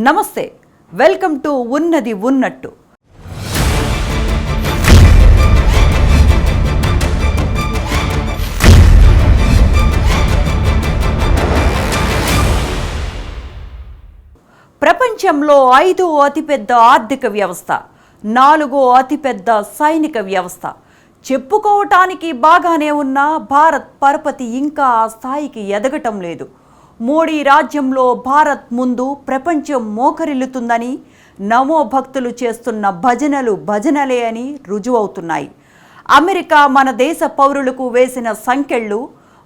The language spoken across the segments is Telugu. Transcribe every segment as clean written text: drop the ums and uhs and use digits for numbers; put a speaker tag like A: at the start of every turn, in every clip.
A: నమస్తే, వెల్కమ్ టు ఉన్నది ఉన్నట్టు. ప్రపంచంలో 5వ అతిపెద్ద ఆర్థిక వ్యవస్థ, 4వ అతిపెద్ద సైనిక వ్యవస్థ. చెప్పుకోవటానికి బాగానే ఉన్న భారత్ పరపతి ఇంకా ఆ స్థాయికి ఎదగటం లేదు. మోడీ రాజ్యంలో భారత్ ముందు ప్రపంచం మోకరిల్లుతుందని నమో భక్తులు చేస్తున్న భజనలే అని రుజువవుతున్నాయి. అమెరికా మన దేశ పౌరులకు వేసిన సంకెళ్ళు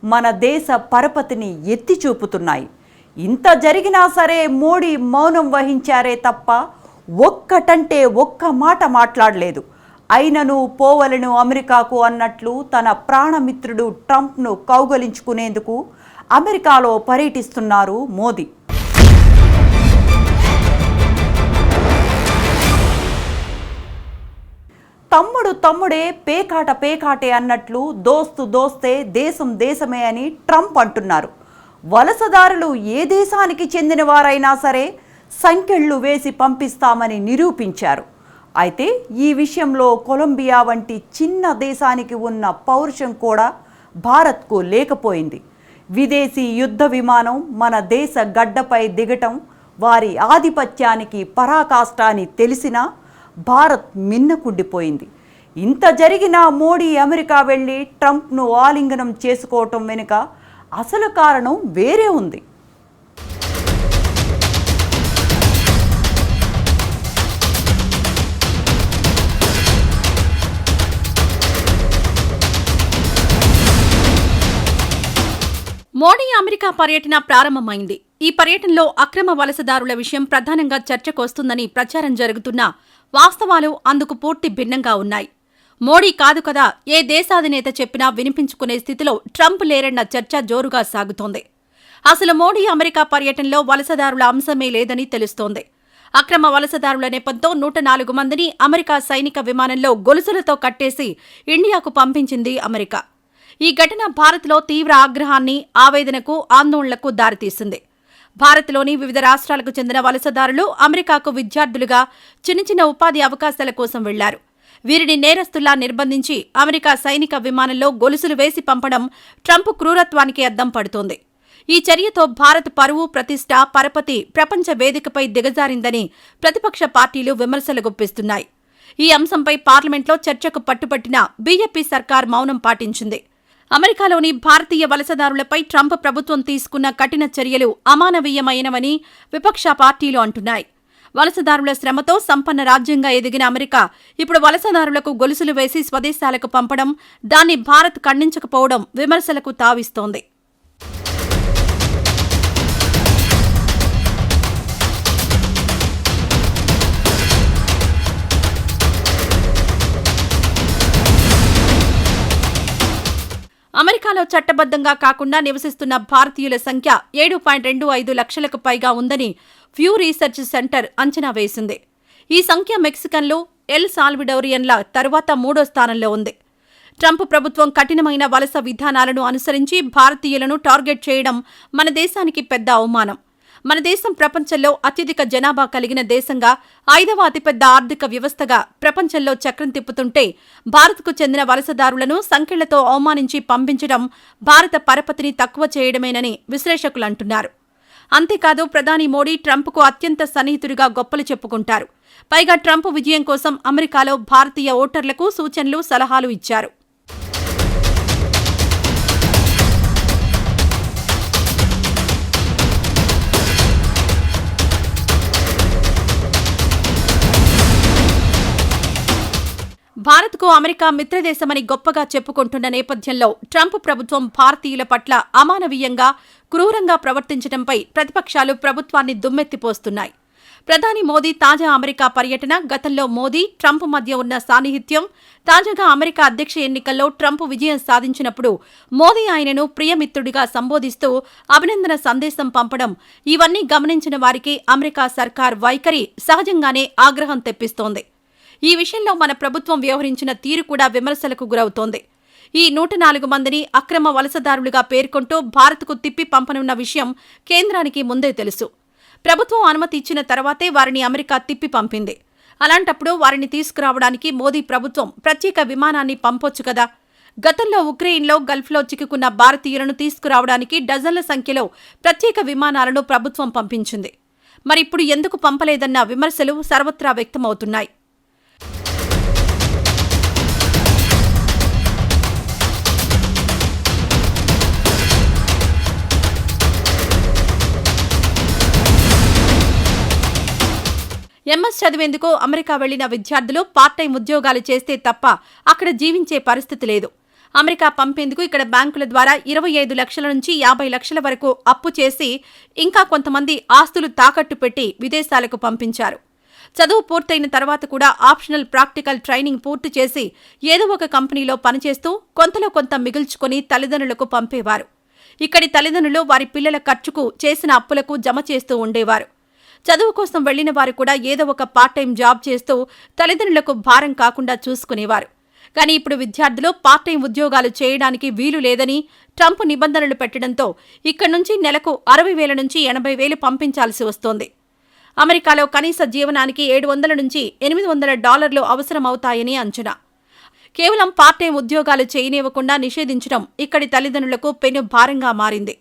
A: మన దేశ పరపతిని ఎత్తి చూపుతున్నాయి. ఇంత జరిగినా సరే మోడీ మౌనం వహించారే తప్ప ఒక్కటంటే ఒక్క మాట మాట్లాడలేదు. అయినను పోవలను అమెరికాకు అన్నట్లు తన ప్రాణమిత్రుడు ట్రంప్ను కౌగలించుకునేందుకు అమెరికాలో పర్యటిస్తున్నారు మోదీ. తమ్ముడే పేకాటే అన్నట్లు దోస్తు దోస్తే దేశం దేశమే అని ట్రంప్ అంటున్నారు. వలసదారులు ఏ దేశానికి చెందిన వారైనా సరే సంకెళ్ళు వేసి పంపిస్తామని నిరూపించారు. అయితే ఈ విషయంలో కొలంబియా వంటి చిన్న దేశానికి ఉన్న పౌరుషం కూడా భారత్కు లేకపోయింది. విదేశీ యుద్ధ విమానం మన దేశ గడ్డపై దిగటం వారి ఆధిపత్యానికి పరాకాష్ట అని తెలిసినా భారత్ మిన్నకుండిపోయింది. ఇంత జరిగినా మోడీ అమెరికా వెళ్ళి ట్రంప్ను ఆలింగనం చేసుకోవటం వెనుక అసలు కారణం వేరే ఉంది.
B: మోడీ అమెరికా పర్యటన ప్రారంభమైంది. ఈ పర్యటనలో అక్రమ వలసదారుల విషయం ప్రధానంగా చర్చకొస్తుందని ప్రచారం జరుగుతున్నా వాస్తవాలు అందుకు పూర్తి భిన్నంగా ఉన్నాయి. మోడీ కాదు కదా ఏ దేశాధినేత చెప్పినా వినిపించుకునే స్థితిలో ట్రంప్ లేరన్న చర్చ జోరుగా సాగుతోంది. అసలు మోడీ అమెరికా పర్యటనలో వలసదారుల అంశమే లేదని తెలుస్తోంది. అక్రమ వలసదారుల నెపంతో 104 మందిని అమెరికా సైనిక విమానంలో గొలుసులతో కట్టేసి ఇండియాకు పంపించింది అమెరికా. ఈ ఘటన భారత్లో తీవ్ర ఆగ్రహాన్ని, ఆవేదనకు, ఆందోళనలకు దారితీసింది. భారత్లోని వివిధ రాష్ట్రాలకు చెందిన వలసదారులు అమెరికాకు విద్యార్థులుగా చిన్న ఉపాధి అవకాశాల కోసం వెళ్లారు. వీరిని నేరస్తుల్లా నిర్బంధించి అమెరికా సైనిక విమానంలో గొలుసులు వేసి పంపడం ట్రంప్ క్రూరత్వానికి అద్దం పడుతోంది. ఈ చర్యతో భారత్ పరువు, ప్రతిష్ట, పరపతి ప్రపంచ వేదికపై దిగజారిందని ప్రతిపక్ష పార్టీలు విమర్శలు గుప్పిస్తున్నాయి. ఈ అంశంపై పార్లమెంట్లో చర్చకు పట్టుబట్టిన బీజేపీ సర్కార్ మౌనం పాటించింది. అమెరికాలోని భారతీయ వలసదారులపై ట్రంప్ ప్రభుత్వం తీసుకున్న కఠిన చర్యలు అమానవీయమైనవని విపక్ష పార్టీలు అంటున్నాయి. వలసదారుల శ్రమతో సంపన్న రాజ్యంగా ఎదిగిన అమెరికా ఇప్పుడు వలసదారులకు గొలుసులు వేసి స్వదేశాలకు పంపడం, దాన్ని భారత్ ఖండించకపోవడం విమర్శలకు తావిస్తోంది. అమెరికాలో చట్టబద్ధంగా కాకుండా నివసిస్తున్న భారతీయుల సంఖ్య 7.25 లక్షలకు పైగా ఉందని ఫ్యూ రీసెర్చ్ సెంటర్ అంచనా వేసింది. ఈ సంఖ్య మెక్సికన్లు, ఎల్ సాల్వడోరియన్ల తరువాత 3వ స్థానంలో ఉంది. ట్రంప్ ప్రభుత్వం కఠినమైన వలస విధానాలను అనుసరించి భారతీయులను టార్గెట్ చేయడం మన దేశానికి పెద్ద అవమానం. మన దేశం ప్రపంచంలో అత్యధిక జనాభా కలిగిన దేశంగా, 5వ అతిపెద్ద ఆర్థిక వ్యవస్థగా ప్రపంచంలో చక్రం తిప్పుతుంటే భారత్కు చెందిన వలసదారులను సంకెళ్లతో అవమానించి పంపించడం భారత పరపతిని తక్కువ చేయడమేనని విశ్లేషకులు అంటున్నారు. అంతేకాదు ప్రధాని మోడీ ట్రంప్కు అత్యంత సన్నిహితుడిగా గొప్పలు చెప్పుకుంటారు. పైగా ట్రంప్ విజయం కోసం అమెరికాలో భారతీయ ఓటర్లకు సూచనలు, సలహాలు ఇచ్చారు. భారత్కు అమెరికా మిత్రదేశమని గొప్పగా చెప్పుకుంటున్న నేపథ్యంలో ట్రంప్ ప్రభుత్వం భారతీయుల పట్ల అమానవీయంగా, క్రూరంగా ప్రవర్తించడంపై ప్రతిపక్షాలు ప్రభుత్వాన్ని దుమ్మెత్తిపోస్తున్నాయి. ప్రధాని మోదీ తాజా అమెరికా పర్యటన, గతంలో మోదీ, ట్రంప్ మధ్య ఉన్న సాన్నిహిత్యం, తాజాగా అమెరికా అధ్యక్ష ఎన్నికల్లో ట్రంప్ విజయం సాధించినప్పుడు మోదీ ఆయనను ప్రియమిత్రుడిగా సంబోధిస్తూ అభినందన సందేశం పంపడం, ఇవన్నీ గమనించిన వారికి అమెరికా సర్కార్ వైఖరి సహజంగానే ఆగ్రహం తెప్పిస్తోంది. ఈ విషయంలో మన ప్రభుత్వం వ్యవహరించిన తీరు కూడా విమర్శలకు గురవుతోంది. ఈ 104 మందిని అక్రమ వలసదారులుగా పేర్కొంటూ భారత్కు తిప్పి పంపనున్న విషయం కేంద్రానికి ముందే తెలుసు. ప్రభుత్వం అనుమతి ఇచ్చిన తర్వాతే వారిని అమెరికా తిప్పి పంపింది. అలాంటప్పుడు వారిని తీసుకురావడానికి మోదీ ప్రభుత్వం ప్రత్యేక విమానాన్ని పంపొచ్చు కదా. గతంలో ఉక్రెయిన్లో, గల్ఫ్లో చిక్కుకున్న భారతీయులను తీసుకురావడానికి డజన్ల సంఖ్యలో ప్రత్యేక విమానాలను ప్రభుత్వం పంపించింది. మరిప్పుడు ఎందుకు పంపలేదన్న విమర్శలు సర్వత్రా వ్యక్తమవుతున్నాయి. ఎంఎస్ చదివేందుకు అమెరికా వెళ్లిన విద్యార్థులు పార్ట్ టైం ఉద్యోగాలు చేస్తే తప్ప అక్కడ జీవించే పరిస్థితి లేదు. అమెరికా పంపేందుకు ఇక్కడ బ్యాంకుల ద్వారా 25 లక్షల నుంచి 50 లక్షల వరకు అప్పు చేసి ఇంకా కొంతమంది ఆస్తులు తాకట్టు పెట్టి విదేశాలకు పంపించారు. చదువు పూర్తయిన తర్వాత కూడా ఆప్షనల్ ప్రాక్టికల్ ట్రైనింగ్ పూర్తి చేసి ఏదో ఒక కంపెనీలో పనిచేస్తూ కొంతలో కొంత మిగుల్చుకొని తల్లిదండ్రులకు పంపేవారు. ఇక్కడి తల్లిదండ్రులు వారి పిల్లల ఖర్చుకు చేసిన అప్పులకు జమ చేస్తూ ఉండేవారు. చదువు కోసం వెళ్లిన వారు కూడా ఏదో ఒక పార్ట్ టైం జాబ్ చేస్తూ తల్లిదండ్రులకు భారం కాకుండా చూసుకునేవారు. కానీ ఇప్పుడు విద్యార్థులు పార్ట్ టైం ఉద్యోగాలు చేయడానికి వీలు లేదని ట్రంప్ నిబంధనలు పెట్టడంతో ఇక్కడి నుంచి నెలకు 60,000 నుంచి 80,000 పంపించాల్సి వస్తోంది. అమెరికాలో కనీస జీవనానికి $700 నుంచి $800 అవసరమవుతాయని అంచనా. కేవలం పార్ట్ టైం ఉద్యోగాలు చేయనివ్వకుండా నిషేధించడం ఇక్కడి తల్లిదండ్రులకు పెను భారంగా మారింది.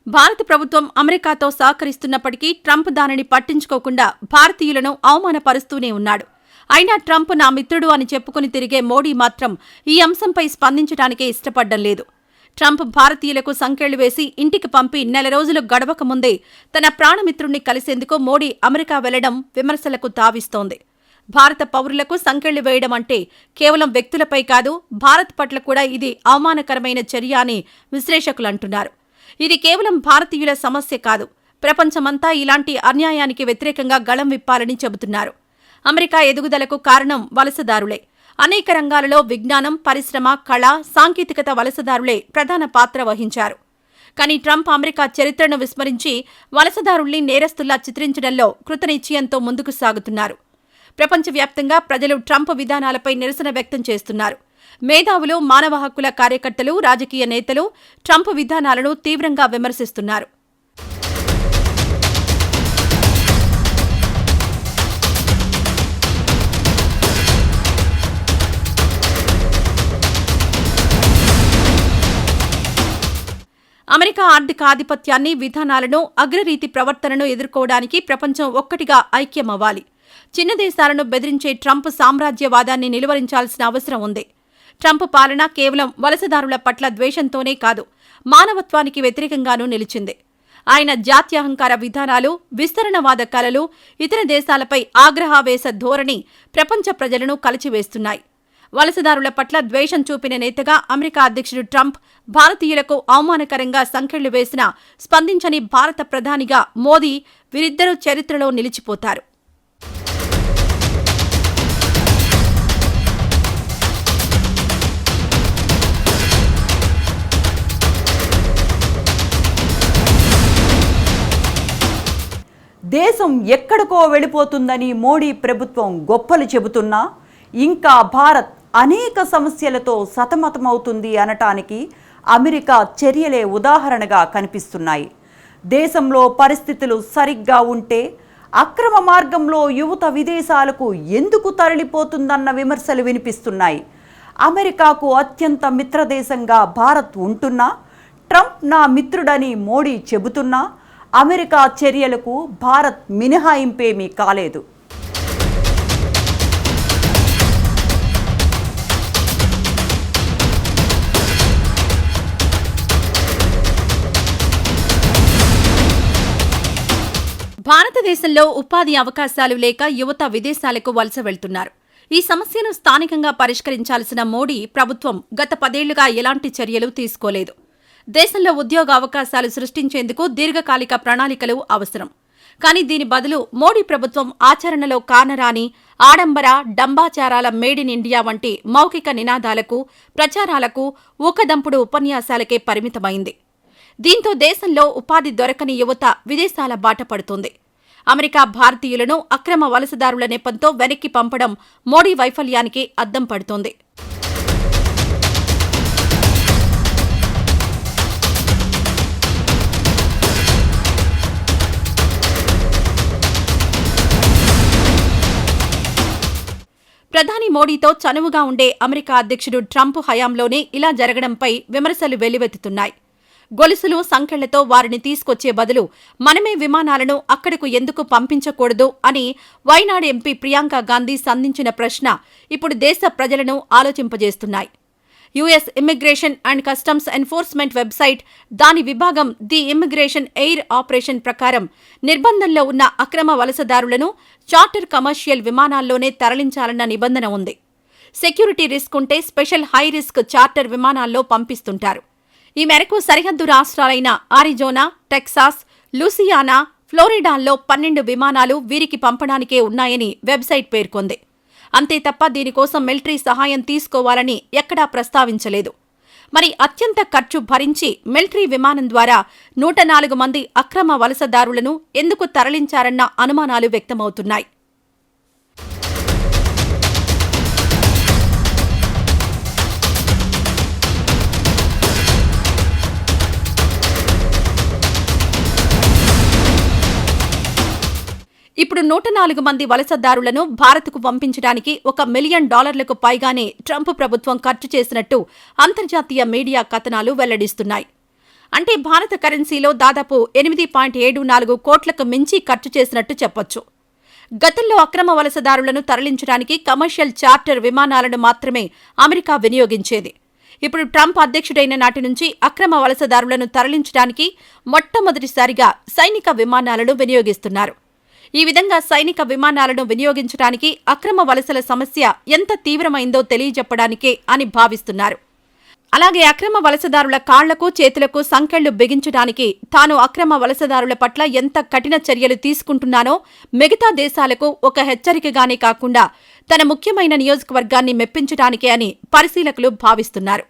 B: భారత ప్రభుత్వం అమెరికాతో సహకరిస్తున్నప్పటికీ ట్రంప్ దానిని పట్టించుకోకుండా భారతీయులను అవమానపరుస్తూనే ఉన్నాడు. అయినా ట్రంప్ నా మిత్రుడు అని చెప్పుకుని తిరిగే మోడీ మాత్రం ఈ అంశంపై స్పందించడానికే ఇష్టపడ్డం లేదు. ట్రంప్ భారతీయులకు సంకెళ్లు వేసి ఇంటికి పంపి నెల రోజులు గడవకముందే తన ప్రాణమిత్రుణ్ణి కలిసేందుకు మోడీ అమెరికా వెళ్లడం విమర్శలకు తావిస్తోంది. భారత పౌరులకు సంకెళ్లు వేయడం అంటే కేవలం వ్యక్తులపై కాదు, భారత్ పట్ల కూడా ఇది అవమానకరమైన చర్య అని విశ్లేషకులంటున్నారు. ఇది కేవలం భారతీయుల సమస్య కాదు, ప్రపంచమంతా ఇలాంటి అన్యాయానికి వ్యతిరేకంగా గళం విప్పాలని చెబుతున్నారు. అమెరికా ఎదుగుదలకు కారణం వలసదారులే. అనేక రంగాలలో విజ్ఞానం, పరిశ్రమ, కళ, సాంకేతికత వలసదారులే ప్రధాన పాత్ర వహించారు. కానీ ట్రంప్ అమెరికా చరిత్రను విస్మరించి వలసదారుల్ని నేరస్తుల్లా చిత్రించడంలో కృతనిశ్చయంతో ముందుకు సాగుతున్నారు. ప్రపంచవ్యాప్తంగా ప్రజలు ట్రంప్ విధానాలపై నిరసన వ్యక్తం చేస్తున్నారు. మేధావులు, మానవ హక్కుల కార్యకర్తలు, రాజకీయ నేతలు ట్రంప్ విధానాలను తీవ్రంగా విమర్శిస్తున్నారు. అమెరికా ఆర్థిక ఆధిపత్యాన్ని, విధానాలను, అగ్రరీతి ప్రవర్తనను ఎదుర్కోవడానికి ప్రపంచం ఒక్కటిగా ఐక్యమవ్వాలి. చిన్న దేశాలను బెదిరించే ట్రంప్ సామ్రాజ్యవాదాన్ని నిలువరించాల్సిన అవసరం ఉంది. ట్రంప్ పాలన కేవలం వలసదారుల పట్ల ద్వేషంతోనే కాదు, మానవత్వానికి వ్యతిరేకంగానూ నిలిచింది. ఆయన జాత్యహంకార విధానాలు, విస్తరణవాద కలలు, ఇతర దేశాలపై ఆగ్రహావేశ ధోరణి ప్రపంచ ప్రజలను కలిచివేస్తున్నాయి. వలసదారుల పట్ల ద్వేషం చూపిన నేతగా అమెరికా అధ్యక్షుడు ట్రంప్ భారతీయులకు అవమానకరంగా సంకెళ్లు వేసినా స్పందించని భారత ప్రధానిగా మోదీ వీరిద్దరూ చరిత్రలో నిలిచిపోతారు.
A: దేశం ఎక్కడికో వెళ్ళిపోతుందని మోడీ ప్రభుత్వం గొప్పలు చెబుతున్నా ఇంకా భారత్ అనేక సమస్యలతో సతమతమవుతుంది అనటానికి అమెరికా చర్యలే ఉదాహరణగా కనిపిస్తున్నాయి. దేశంలో పరిస్థితులు సరిగ్గా ఉంటే అక్రమ మార్గంలో యువత విదేశాలకు ఎందుకు తరలిపోతుందన్న విమర్శలు వినిపిస్తున్నాయి. అమెరికాకు అత్యంత మిత్రదేశంగా భారత్ ఉంటున్నా, ట్రంప్ నా మిత్రుడని మోడీ చెబుతున్నా అమెరికా చర్యలకు భారత్ మినహాయింపేమీ కాలేదు.
B: భారతదేశంలో ఉపాధి అవకాశాలు లేక యువత విదేశాలకు వలస వెళ్తున్నారు. ఈ సమస్యను స్థానికంగా పరిష్కరించాల్సిన మోడీ ప్రభుత్వం గత 10 ఏళ్లుగా ఎలాంటి చర్యలు తీసుకోలేదు. దేశంలో ఉద్యోగ అవకాశాలు సృష్టించేందుకు దీర్ఘకాలిక ప్రణాళికలు అవసరం. కానీ దీని బదులు మోడీ ప్రభుత్వం ఆచరణలో కానరాని ఆడంబర, డంబాచారాల మేడ్ ఇన్ ఇండియా వంటి మౌఖిక నినాదాలకు, ప్రచారాలకు, ఊకదంపుడు ఉపన్యాసాలకే పరిమితమైంది. దీంతో దేశంలో ఉపాధి దొరకని యువత విదేశాల బాట పడుతోంది. అమెరికా భారతీయులను అక్రమ వలసదారుల నెపంతో వెనక్కి పంపడం మోడీ వైఫల్యానికి అద్దం పడుతోంది. ప్రధాని మోడీతో చనువుగా ఉండే అమెరికా అధ్యక్షుడు ట్రంప్ హయాంలోనే ఇలా జరగడంపై విమర్శలు వెల్లువెత్తుతున్నాయి. గొలుసులు, సంకెళ్లతో వారిని తీసుకొచ్చే బదులు మనమే విమానాలను అక్కడకు ఎందుకు పంపించకూడదు అని వైనాడ్ ఎంపీ ప్రియాంక గాంధీ సంధించిన ప్రశ్న ఇప్పుడు దేశ ప్రజలను ఆలోచింపజేస్తున్నాయి. US immigration and customs enforcement website దాని విభాగం ది ఇమ్మిగ్రేషన్ ఎయిర్ ఆపరేషన్ ప్రకారం నిర్బంధంలో ఉన్న అక్రమ వలసదారులను చార్టర్ కమర్షియల్ విమానాల్లోనే తరలించాలన్న నిబంధన ఉంది. సెక్యూరిటీ రిస్క్ ఉంటే స్పెషల్ హై రిస్క్ చార్టర్ విమానాల్లో పంపిస్తుంటారు. ఈ మేరకు సరిహద్దు రాష్ట్రాలైన ఆరిజోనా, టెక్సాస్, లూసియానా, ఫ్లోరిడాల్లో 12 విమానాలు వీరికి పంపడానికే ఉన్నాయని వెబ్సైట్ పేర్కొంది. అంతే తప్ప దీనికోసం మిలిటరీ సహాయం తీసుకోవాలని ఎక్కడా ప్రస్తావించలేదు. మరి అత్యంత ఖర్చు భరించి మిలిటరీ విమానం ద్వారా 104 మంది అక్రమ వలసదారులను ఎందుకు తరలించారన్న అనుమానాలు వ్యక్తమవుతున్నాయి. ఇప్పుడు 104 మంది వలసదారులను భారత్కు పంపించడానికి $1 మిలియన్ పైగానే ట్రంప్ ప్రభుత్వం ఖర్చు చేసినట్టు అంతర్జాతీయ మీడియా కథనాలు వెల్లడిస్తున్నాయి. అంటే భారత కరెన్సీలో దాదాపు 8.74 కోట్లకు మించి ఖర్చు చేసినట్టు చెప్పొచ్చు. గతంలో అక్రమ వలసదారులను తరలించడానికి కమర్షియల్ చార్టర్ విమానాలను మాత్రమే అమెరికా వినియోగించేది. ఇప్పుడు ట్రంప్ అధ్యక్షుడైన నాటి నుంచి అక్రమ వలసదారులను తరలించడానికి మొట్టమొదటిసారిగా సైనిక విమానాలను వినియోగిస్తున్నారు. ఈ విధంగా సైనిక విమానాలను వినియోగించడానికి అక్రమ వలసల సమస్య ఎంత తీవ్రమైందో తెలియజెప్పడానికే అని భావిస్తున్నారు. అలాగే అక్రమ వలసదారుల కాళ్లకు, చేతులకు సంకెళ్లు బిగించడానికి తాను అక్రమ వలసదారుల పట్ల ఎంత కఠిన చర్యలు తీసుకుంటున్నానో మిగతా దేశాలకు ఒక హెచ్చరికగానే కాకుండా తన ముఖ్యమైన నియోజకవర్గాన్ని మెప్పించడానికే అని పరిశీలకులు భావిస్తున్నారు.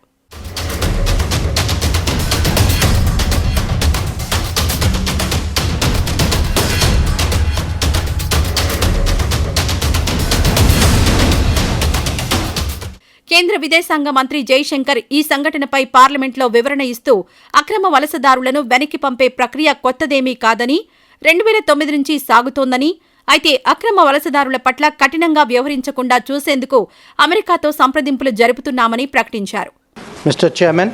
B: కేంద్ర విదేశాంగ మంత్రి జైశంకర్ ఈ సంఘటనపై పార్లమెంట్లో వివరణ ఇస్తూ అక్రమ వలసదారులను వెనక్కి పంపే ప్రక్రియ కొత్తదేమీ కాదని, 2009 నుంచి సాగుతోందని, అయితే అక్రమ వలసదారుల పట్ల కఠినంగా వ్యవహరించకుండా చూసేందుకు అమెరికాతో సంప్రదింపులు జరుపుతున్నామని ప్రకటించారు.
C: Mr. Chairman,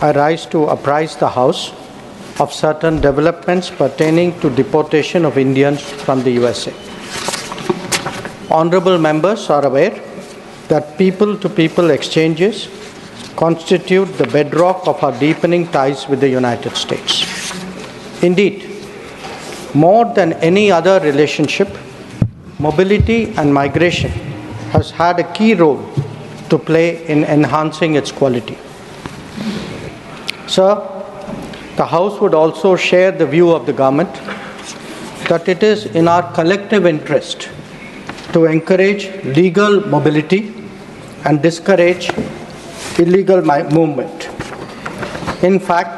C: I rise to apprise the House of certain developments pertaining to deportation of Indians from the USA. Honorable members are aware that people-to-people exchanges constitute the bedrock of our deepening ties with the United States. Indeed, more than any other relationship, mobility and migration has had a key role to play in enhancing its quality. Sir, the House would also share the view of the government that it is in our collective interest to encourage legal mobility and discourage illegal movement. In fact,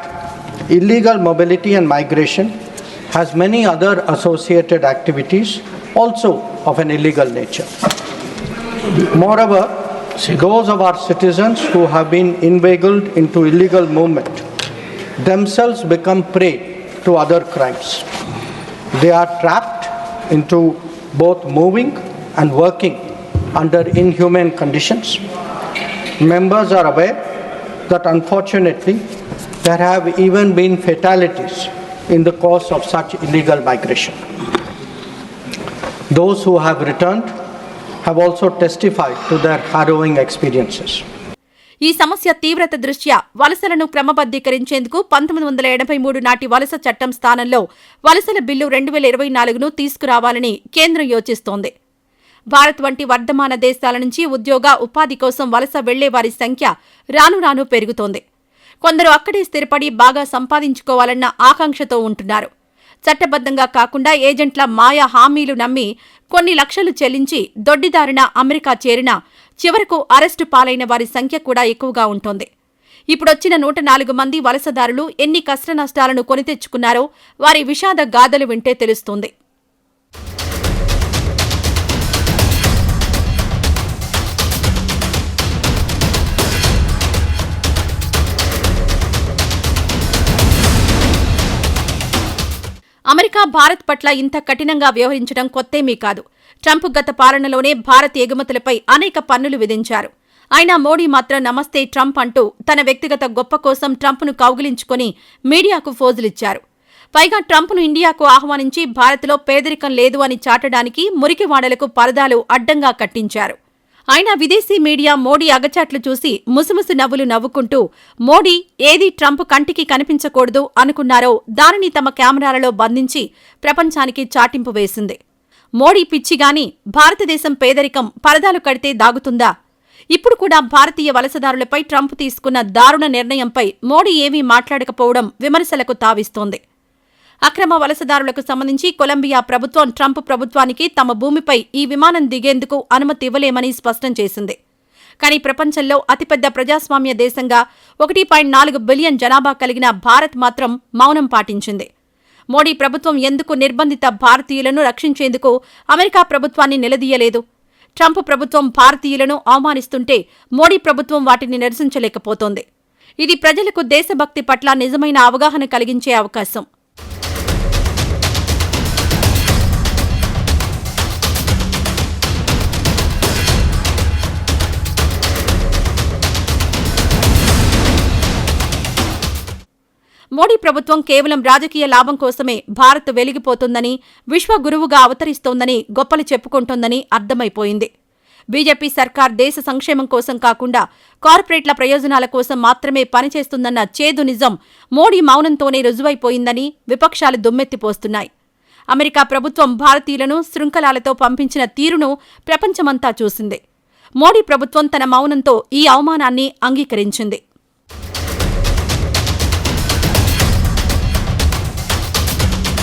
C: illegal mobility and migration has many other associated activities also of an illegal nature. Moreover, those of our citizens who have been inveigled into illegal movement themselves become prey to other crimes. They are trapped into both moving and working under inhumane conditions. Members are aware that unfortunately there have even been fatalities in the course of such illegal migration. Those who have returned have also testified to their harrowing experiences.
B: ఈ సమస్య తీవ్రత దృష్ట్యా వలసలను క్రమబద్ధీకరించేందుకు 1983 నాటి వలస చట్టం స్థానంలో వలసల బిల్లు 2024ను తీసుకురావాలని కేంద్రం యోచిస్తోంది. భారత్ వంటి వర్ధమాన దేశాల నుంచి ఉద్యోగ, ఉపాధి కోసం వలస వెళ్లే వారి సంఖ్య రాను రాను పెరుగుతోంది. కొందరు అక్కడే స్థిరపడి బాగా సంపాదించుకోవాలన్న ఆకాంక్షతో ఉంటున్నారు. చట్టబద్ధంగా కాకుండా ఏజెంట్ల మాయా హామీలు నమ్మి కొన్ని లక్షలు చెల్లించి దొడ్డిదారిన అమెరికా చేరినా చివరకు అరెస్టు పాలైన వారి సంఖ్య కూడా ఎక్కువగా ఉంటోంది. ఇప్పుడొచ్చిన 104 మంది వలసదారులు ఎన్ని కష్టనష్టాలను కొని తెచ్చుకున్నారో వారి విషాద గాథలు వింటే తెలుస్తోంది. భారత్ పట్ల ఇంత కఠినంగా వ్యవహరించడం కొత్తేమీ కాదు. ట్రంప్ గత పాలనలోనే భారత్ ఎగుమతులపై అనేక పన్నులు విధించారు. అయినా మోడీ మాత్రం నమస్తే ట్రంప్ అంటూ తన వ్యక్తిగత గొప్ప కోసం ట్రంప్ను కౌగిలించుకుని మీడియాకు ఫోజులిచ్చారు. పైగా ట్రంప్ను ఇండియాకు ఆహ్వానించి భారత్లో పేదరికం లేదు అని చాటడానికి మురికివాడలకు పరదాలు అడ్డంగా కట్టించారు. అయినా విదేశీ మీడియా మోడీ అగచాట్లు చూసి ముసుముసు నవ్వులు నవ్వుకుంటూ మోడీ ఏదీ ట్రంప్ కంటికి కనిపించకూడదు అనుకున్నారో దానిని తమ కెమెరాలలో బంధించి ప్రపంచానికి చాటింపు వేసింది. మోడీ పిచ్చిగాని భారతదేశం పేదరికం పరదాలు కడితే దాగుతుందా? ఇప్పుడు కూడా భారతీయ వలసదారులపై ట్రంప్ తీసుకున్న దారుణ నిర్ణయంపై మోడీ ఏమీ మాట్లాడకపోవడం విమర్శలకు తావిస్తోంది. అక్రమ వలసదారులకు సంబంధించి కొలంబియా ప్రభుత్వం ట్రంప్ ప్రభుత్వానికి తమ భూమిపై ఈ విమానం దిగేందుకు అనుమతి ఇవ్వలేమని స్పష్టం చేసింది. కానీ ప్రపంచంలో అతిపెద్ద ప్రజాస్వామ్య దేశంగా 1.4 బిలియన్ జనాభా కలిగిన భారత్ మాత్రం మౌనం పాటించింది. మోడీ ప్రభుత్వం ఎందుకు నిర్బంధిత భారతీయులను రక్షించేందుకు అమెరికా ప్రభుత్వాన్ని నిలదీయలేదు? ట్రంప్ ప్రభుత్వం భారతీయులను అవమానిస్తుంటే మోడీ ప్రభుత్వం వాటిని నిరసించలేకపోతోంది. ఇది ప్రజలకు దేశభక్తి పట్ల నిజమైన అవగాహన కలిగించే అవకాశం. మోడీ ప్రభుత్వం కేవలం రాజకీయ లాభం కోసమే భారత్ వెలిగిపోతుందని, విశ్వగురువుగా అవతరిస్తోందని గొప్పలు చెప్పుకుంటోందని అర్థమైపోయింది. బీజేపీ సర్కార్ దేశ సంక్షేమం కోసం కాకుండా కార్పొరేట్ల ప్రయోజనాల కోసం మాత్రమే పనిచేస్తుందన్న చేదు నిజం మోడీ మౌనంతోనే రుజువైపోయిందని విపక్షాలు దుమ్మెత్తిపోస్తున్నాయి. అమెరికా ప్రభుత్వం భారతీయులను శృంఖలాలతో పంపించిన తీరును ప్రపంచమంతా చూసింది. మోడీ ప్రభుత్వం తన మౌనంతో ఈ అవమానాన్ని అంగీకరించింది.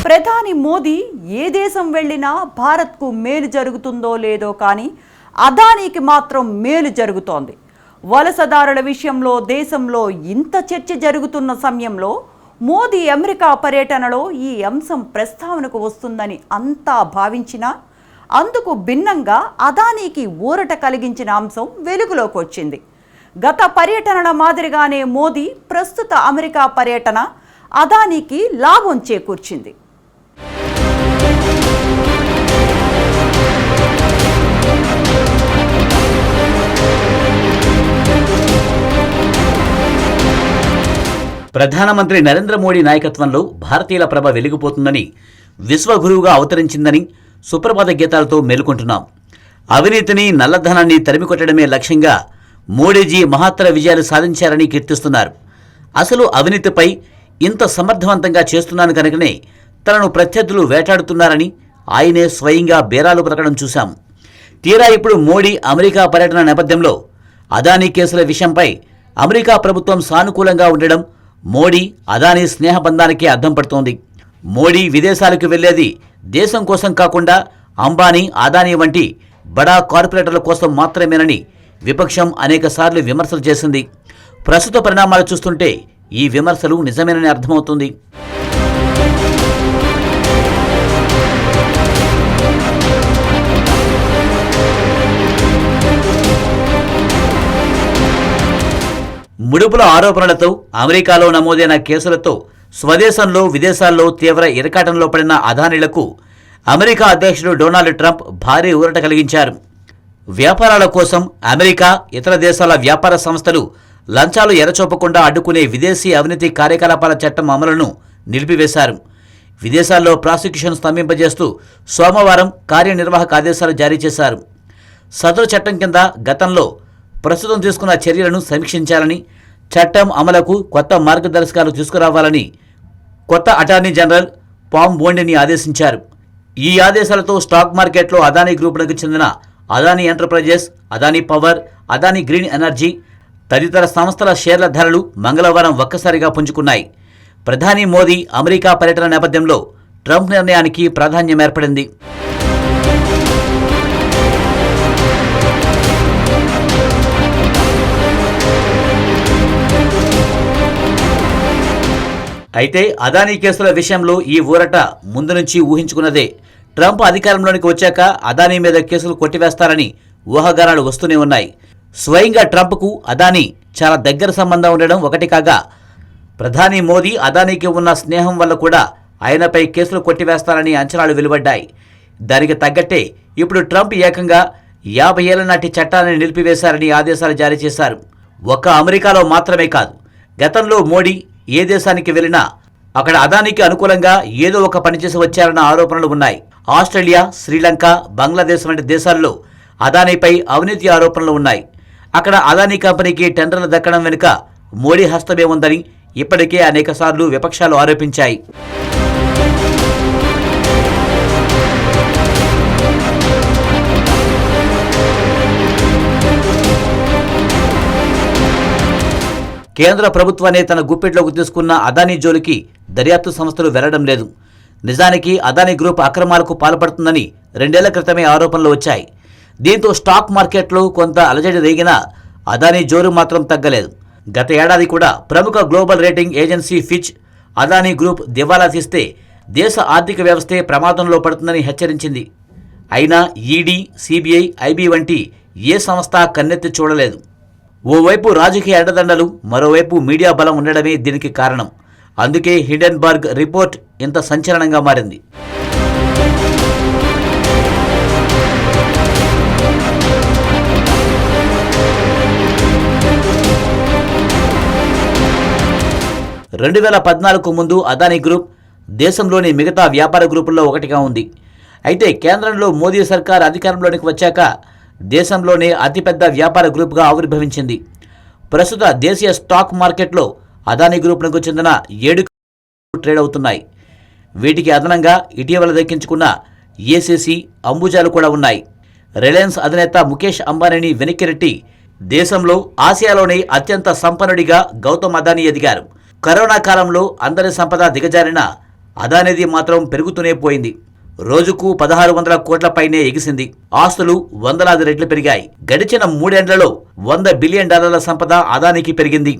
A: ప్రధాని మోదీ ఏ దేశం వెళ్లినా భారత్కు మేలు జరుగుతుందో లేదో కానీ అదానీకి మాత్రం మేలు జరుగుతోంది. వలసదారుల విషయంలో దేశంలో ఇంత చర్చ జరుగుతున్న సమయంలో మోదీ అమెరికా పర్యటనలో ఈ అంశం ప్రస్తావనకు వస్తుందని అంతా భావించినా అందుకు భిన్నంగా అదానీకి ఊరట కలిగించిన అంశం వెలుగులోకి వచ్చింది. గత పర్యటనల మాదిరిగానే మోదీ ప్రస్తుత అమెరికా పర్యటన అదానీకి లాభం చేకూర్చింది.
D: ప్రధానమంత్రి నరేంద్ర మోడీ నాయకత్వంలో భారతీయుల ప్రభ వెలిగిపోతుందని, విశ్వగురువుగా అవతరించిందని సుప్రభాత గీతాలతో మేలుకుంటున్నాం. అవినీతిని, నల్లధనాన్ని తరిమికొట్టడమే లక్ష్యంగా మోడీజీ మహత్తర విజయాలు సాధించారని కీర్తిస్తున్నారు. అసలు అవినీతిపై ఇంత సమర్థవంతంగా చేస్తున్నాను కనుకనే తనను ప్రత్యర్థులు వేటాడుతున్నారని ఆయనే స్వయంగా బేరాలు పలకడం చూశాం. తీరా ఇప్పుడు మోడీ అమెరికా పర్యటన నేపథ్యంలో అదానీ కేసుల విషయంపై అమెరికా ప్రభుత్వం సానుకూలంగా ఉండడం మోడీ అదానీ స్నేహబంధానికి అద్దం పడుతోంది. మోడీ విదేశాలకు వెళ్లేది దేశం కోసం కాకుండా అంబానీ, అదానీ వంటి బడా కార్పొరేటర్ల కోసం మాత్రమేనని విపక్షం అనేకసార్లు విమర్శలు చేసింది. ప్రస్తుత పరిణామాలు చూస్తుంటే ఈ విమర్శలు నిజమేనని అర్థమవుతుంది. ముడుపుల ఆరోపణలతో అమెరికాలో నమోదైన కేసులతో స్వదేశంలో, విదేశాల్లో తీవ్ర ఇరకాటంలో పడిన అదానీలకు అమెరికా అధ్యక్షుడు డొనాల్డ్ ట్రంప్ భారీ ఊరట కలిగించారు. వ్యాపారాల కోసం అమెరికా, ఇతర దేశాల వ్యాపార సంస్థలు లంచాలు ఎరచూపకుండా అడ్డుకునే విదేశీ అవినీతి కార్యకలాపాల చట్టం అమలును నిలిపివేశారు. విదేశాల్లో ప్రాసిక్యూషన్ స్తంభింపజేస్తూ సోమవారం కార్యనిర్వాహక ఆదేశాలు జారీ చేశారు. సదరు చట్టం కింద గతంలో ప్రస్తుతం తీసుకున్న చర్యలను సమీక్షించాలని, చట్టం అమలుకు కొత్త మార్గదర్శకాలు తీసుకురావాలని కొత్త అటార్నీ జనరల్ పామ్ బోండిని ఆదేశించారు. ఈ ఆదేశాలతో స్టాక్ మార్కెట్లో అదానీ గ్రూపులకు చెందిన Adani enterprises, Adani power, Adani green energy తదితర సంస్థల షేర్ల ధరలు మంగళవారం ఒక్కసారిగా పుంజుకున్నాయి. ప్రధాని మోదీ అమెరికా పర్యటన నేపథ్యంలో ట్రంప్ నిర్ణయానికి ప్రాధాన్యం ఏర్పడింది. అయితే అదానీ కేసుల విషయంలో ఈ ఊరట ముందు నుంచి ఊహించుకున్నదే. ట్రంప్ అధికారంలోనికి వచ్చాక అదానీ మీద కేసులు కొట్టివేస్తారని ఊహాగానాలు వస్తూనే ఉన్నాయి. స్వయంగా ట్రంప్కు అదానీ చాలా దగ్గర సంబంధం ఉండడం ఒకటి కాగా, ప్రధాని మోదీ అదానీకి ఉన్న స్నేహం వల్ల కూడా ఆయనపై కేసులు కొట్టివేస్తారని అంచనాలు వెలువడ్డాయి. దానికి తగ్గట్టే ఇప్పుడు ట్రంప్ ఏకంగా 50 ఏళ్ల నాటి చట్టాన్ని నిలిపివేశారని ఆదేశాలు జారీ చేశారు. ఒక్క అమెరికాలో మాత్రమే కాదు, గతంలో మోడీ ఏ దేశానికి వెళ్ళినా అక్కడ అదానికి అనుకూలంగా ఏదో ఒక పనిచేసి వచ్చారన్న ఆరోపణలు ఉన్నాయి. ఆస్ట్రేలియా, శ్రీలంక, బంగ్లాదేశ్ వంటి దేశాల్లో అదానీపై అవినీతి ఆరోపణలు ఉన్నాయి. అక్కడ అదానీ కంపెనీకి టెండర్లు దక్కడం వెనుక మోడీ హస్తమే ఉందని ఇప్పటికే అనేకసార్లు విపక్షాలు ఆరోపించాయి. కేంద్ర ప్రభుత్వాన్ని తన గుప్పెట్లోకి తీసుకున్న అదానీ జోలికి దర్యాప్తు సంస్థలు వెళ్లడం లేదు. నిజానికి అదానీ గ్రూప్ అక్రమాలకు పాల్పడుతుందని 2 ఏళ్ల క్రితమే ఆరోపణలు వచ్చాయి. దీంతో స్టాక్ మార్కెట్లో కొంత అలజడి రేగినా అదానీ జోరు మాత్రం తగ్గలేదు. గత ఏడాది కూడా ప్రముఖ global rating agency Fitch Adani group దివాలా తీస్తే దేశ ఆర్థిక వ్యవస్థే ప్రమాదంలో పడుతుందని హెచ్చరించింది. అయినా ఈడీ, సిబిఐ, ఐబీ వంటి ఏ సంస్థ కన్నెత్తి చూడలేదు. ఓవైపు రాజకీయ అండదండలు, మరోవైపు మీడియా బలం ఉండడమే దీనికి కారణం. అందుకే హిండెన్బర్గ్ రిపోర్ట్ ఇంత సంచలనంగా మారింది. రెండు 2014 ముందు అదానీ గ్రూప్ దేశంలోని మిగతా వ్యాపార గ్రూపుల్లో ఒకటిగా ఉంది. అయితే కేంద్రంలో మోదీ సర్కార్ అధికారంలోనికి వచ్చాక దేశంలోనే అతిపెద్ద వ్యాపార గ్రూప్గా ఆవిర్భవించింది. ప్రస్తుత దేశీయ స్టాక్ మార్కెట్లో అదానీ గ్రూప్కు చెందిన 7 ట్రేడ్ అవుతున్నాయి. వీటికి అదనంగా ఇటీవల దక్కించుకున్న ఏసీసీ, అంబుజాలు కూడా ఉన్నాయి. రిలయన్స్ అధినేత ముఖేష్ అంబానీని వెనక్కిరెట్టి దేశంలో, ఆసియాలోనే అత్యంత సంపన్నుడిగా గౌతమ్ అదానీ ఎదిగారు. కరోనా కాలంలో అందరి సంపద దిగజారిన అదానీది మాత్రం పెరుగుతూనే పోయింది. రోజుకు 1600 కోట్ల పైనే ఎగిసింది. ఆస్తులు వందలాది రెట్లు పెరిగాయి. గడిచిన 3 ఏళ్లలో $100 బిలియన్ సంపద అదానికి పెరిగింది.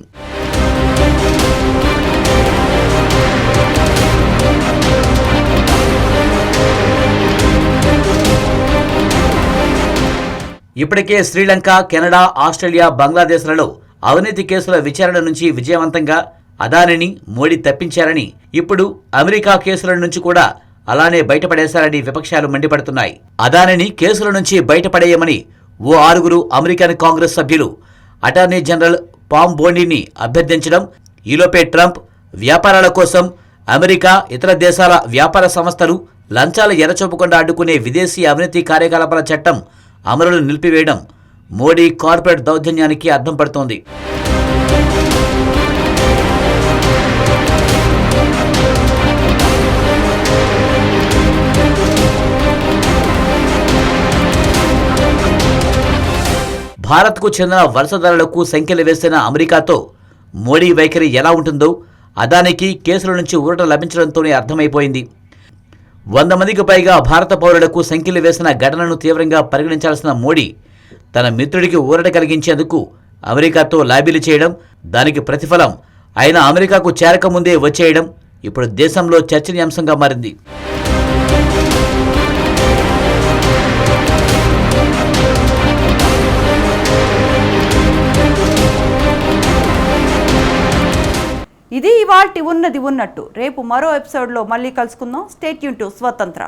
D: ఇప్పటికే శ్రీలంక, కెనడా, ఆస్ట్రేలియా, బంగ్లాదేశ్లలో అవినీతి కేసుల విచారణ నుంచి విజయవంతంగా అదానిని మోడీ తప్పించారని, ఇప్పుడు అమెరికా కేసుల నుంచి కూడా అలానే బయటపడేశారని విపక్షాలు మండిపడుతున్నాయి. అదానిని కేసుల నుంచి బయటపడేయమని ఓ 6 అమెరికన్ కాంగ్రెస్ సభ్యులు అటార్నీ జనరల్ పామ్ బోండీని అభ్యర్థించడం, ఈలోపే ట్రంప్ వ్యాపారాల కోసం అమెరికా, ఇతర దేశాల వ్యాపార సంస్థలు లంచాలు ఎరచూపకుండా అడ్డుకునే విదేశీ అవినీతి కార్యకలాపాల చట్టం అమలును నిలిపివేయడం మోడీ కార్పొరేట్ దౌర్జన్యానికి అర్థం పడుతోంది. భారత్కు చెందిన వలసదారులకు సంఖ్యలు వేసిన అమెరికాతో మోడీ వైఖరి ఎలా ఉంటుందో అదానికి కేసుల నుంచి ఊరట లభించడంతోనే అర్థమైపోయింది. 100 మందికి పైగా భారత పౌరులకు సంఖ్యలు వేసిన ఘటనను తీవ్రంగా పరిగణించాల్సిన మోడీ తన మిత్రుడికి ఊరట కలిగించేందుకు అమెరికాతో లాబీలు చేయడం, దానికి ప్రతిఫలం ఆయన అమెరికాకు చేరకముందే వచ్చేయడం ఇప్పుడు దేశంలో చర్చనీయాంశంగా మారింది.
A: ఇది ఇవాల్టి ఉన్నది ఉన్నట్టు. రేపు మరో ఎపిసోడ్లో మళ్ళీ కలుసుకుందాం. స్టే ట్యూన్ టు స్వతంత్ర.